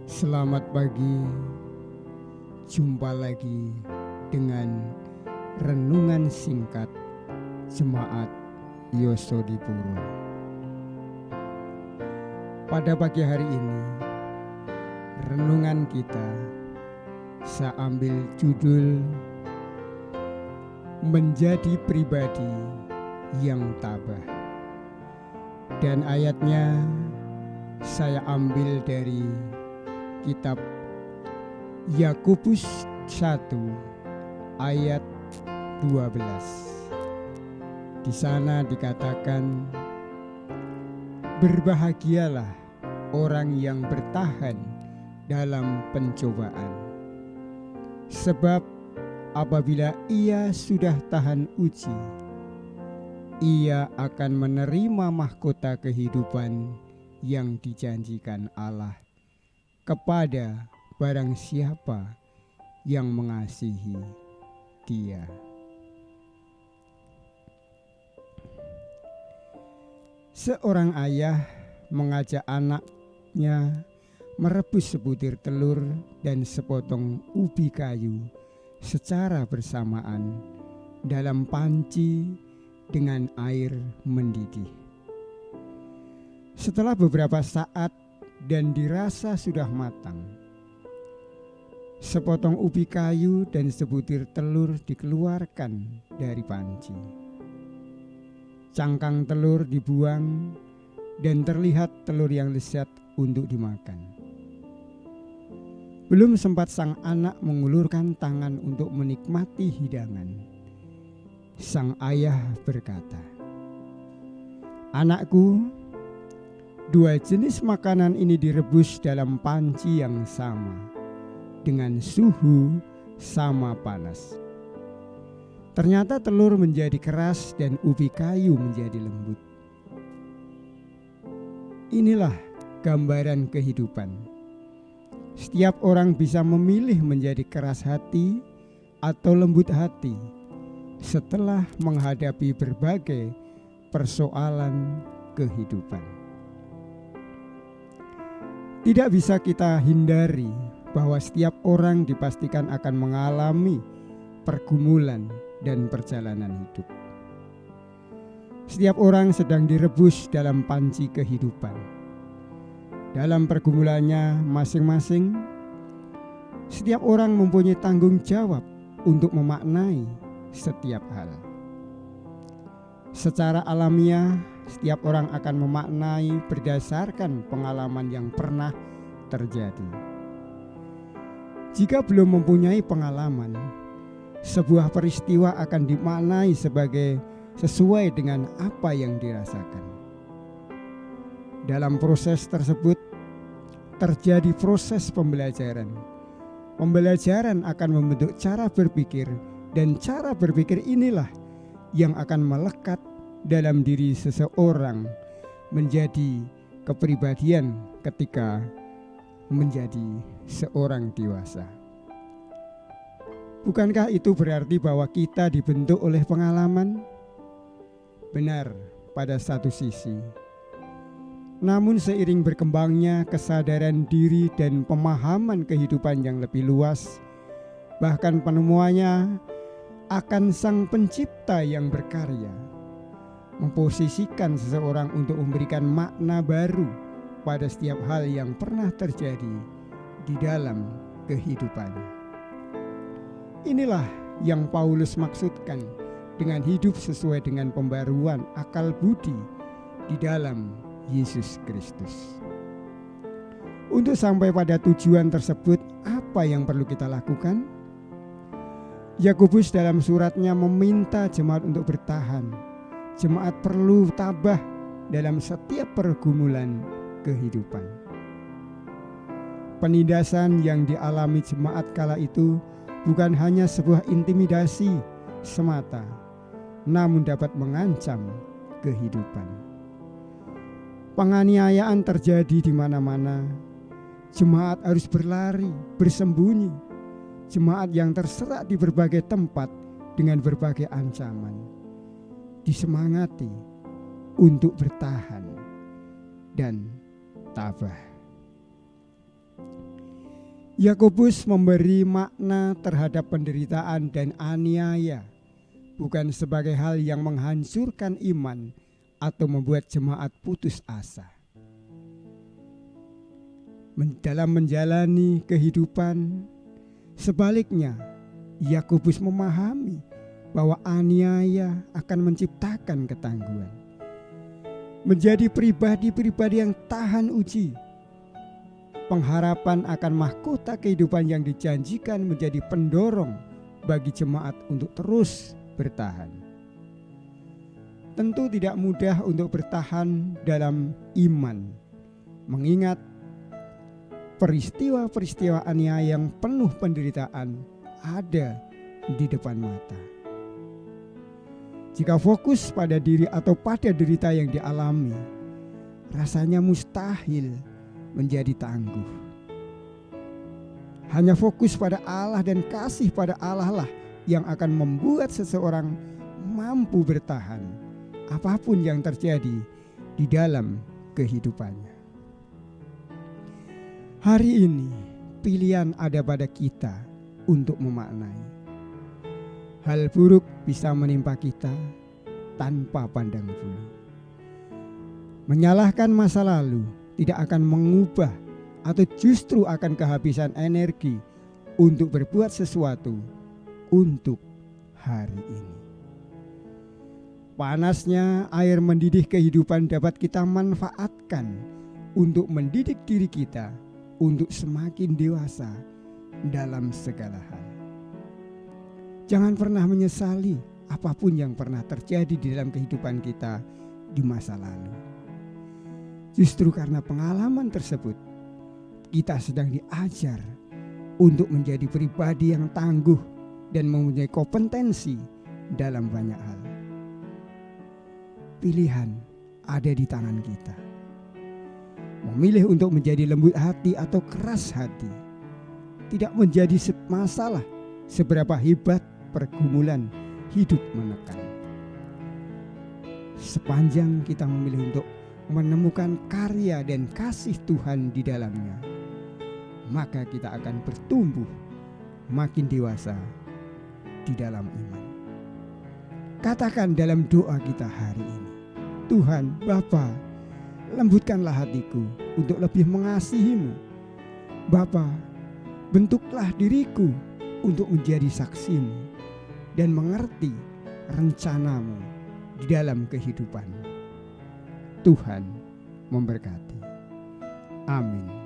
Selamat pagi, jumpa lagi dengan renungan singkat Jemaat Yosodipuro. Pada pagi hari ini, renungan kita saya ambil judul Menjadi Pribadi yang Tabah, dan ayatnya saya ambil dari kitab Yakobus 1 ayat 12. Di sana dikatakan, berbahagialah orang yang bertahan dalam pencobaan, sebab apabila ia sudah tahan uji, ia akan menerima mahkota kehidupan yang dijanjikan Allah kepada barang siapa yang mengasihi Dia. Seorang ayah mengajak anaknya merebus sebutir telur dan sepotong ubi kayu secara bersamaan dalam panci dengan air mendidih. Setelah beberapa saat dan dirasa sudah matang, sepotong ubi kayu dan sebutir telur dikeluarkan dari panci. Cangkang telur dibuang dan terlihat telur yang lezat untuk dimakan. Belum sempat sang anak mengulurkan tangan untuk menikmati hidangan, sang ayah berkata, "Anakku, dua jenis makanan ini direbus dalam panci yang sama, dengan suhu sama panas. Ternyata telur menjadi keras dan ubi kayu menjadi lembut." Inilah gambaran kehidupan. Setiap orang bisa memilih menjadi keras hati atau lembut hati setelah menghadapi berbagai persoalan kehidupan. Tidak bisa kita hindari bahwa setiap orang dipastikan akan mengalami pergumulan dan perjalanan hidup. Setiap orang sedang direbus dalam panci kehidupan. Dalam pergumulannya masing-masing, setiap orang mempunyai tanggung jawab untuk memaknai setiap hal. Secara alamiah, setiap orang akan memaknai berdasarkan pengalaman yang pernah terjadi. Jika belum mempunyai pengalaman, sebuah peristiwa akan dimaknai sebagai sesuai dengan apa yang dirasakan. Dalam proses tersebut terjadi proses pembelajaran. Pembelajaran akan membentuk cara berpikir, dan cara berpikir inilah yang akan melekat dalam diri seseorang menjadi kepribadian ketika menjadi seorang dewasa. Bukankah itu berarti bahwa kita dibentuk oleh pengalaman? Benar pada satu sisi. Namun seiring berkembangnya kesadaran diri dan pemahaman kehidupan yang lebih luas, bahkan penemuannya akan Sang Pencipta yang berkarya, memposisikan seseorang untuk memberikan makna baru pada setiap hal yang pernah terjadi di dalam kehidupannya. Inilah yang Paulus maksudkan dengan hidup sesuai dengan pembaruan akal budi di dalam Yesus Kristus. Untuk sampai pada tujuan tersebut, apa yang perlu kita lakukan? Yakobus dalam suratnya meminta jemaat untuk bertahan. Jemaat perlu tabah dalam setiap pergumulan kehidupan. Penindasan yang dialami jemaat kala itu bukan hanya sebuah intimidasi semata, namun dapat mengancam kehidupan. Penganiayaan terjadi di mana-mana. Jemaat harus berlari, bersembunyi. Jemaat yang terserak di berbagai tempat dengan berbagai ancaman, disemangati untuk bertahan dan tabah. Yakobus memberi makna terhadap penderitaan dan aniaya bukan sebagai hal yang menghancurkan iman atau membuat jemaat putus asa. Dalam menjalani kehidupan, sebaliknya Yakobus memahami bahwa aniaya akan menciptakan ketangguhan. Menjadi pribadi-pribadi yang tahan uji, pengharapan akan mahkota kehidupan yang dijanjikan menjadi pendorong bagi jemaat untuk terus bertahan. Tentu tidak mudah untuk bertahan dalam iman, mengingat peristiwa-peristiwa aniaya yang penuh penderitaan ada di depan mata. Jika fokus pada diri atau pada derita yang dialami, rasanya mustahil menjadi tangguh. Hanya fokus pada Allah dan kasih pada Allah lah yang akan membuat seseorang mampu bertahan apapun yang terjadi di dalam kehidupannya. Hari ini pilihan ada pada kita untuk memaknai. Hal buruk bisa menimpa kita tanpa pandang bulu. Menyalahkan masa lalu tidak akan mengubah atau justru akan kehabisan energi untuk berbuat sesuatu untuk hari ini. Panasnya air mendidih kehidupan dapat kita manfaatkan untuk mendidik diri kita untuk semakin dewasa dalam segala hal. Jangan pernah menyesali apapun yang pernah terjadi di dalam kehidupan kita di masa lalu. Justru karena pengalaman tersebut, kita sedang diajar untuk menjadi pribadi yang tangguh dan mempunyai kompetensi dalam banyak hal. Pilihan ada di tangan kita. Memilih untuk menjadi lembut hati atau keras hati tidak menjadi masalah seberapa hebat pergumulan hidup menekan. Sepanjang kita memilih untuk menemukan karya dan kasih Tuhan di dalamnya, maka kita akan bertumbuh makin dewasa di dalam iman. Katakan dalam doa kita hari ini, Tuhan Bapa, lembutkanlah hatiku untuk lebih mengasihi-Mu. Bapa, bentuklah diriku untuk menjadi saksi-Mu dan mengerti rencana-Mu di dalam kehidupan. Tuhan memberkati. Amin.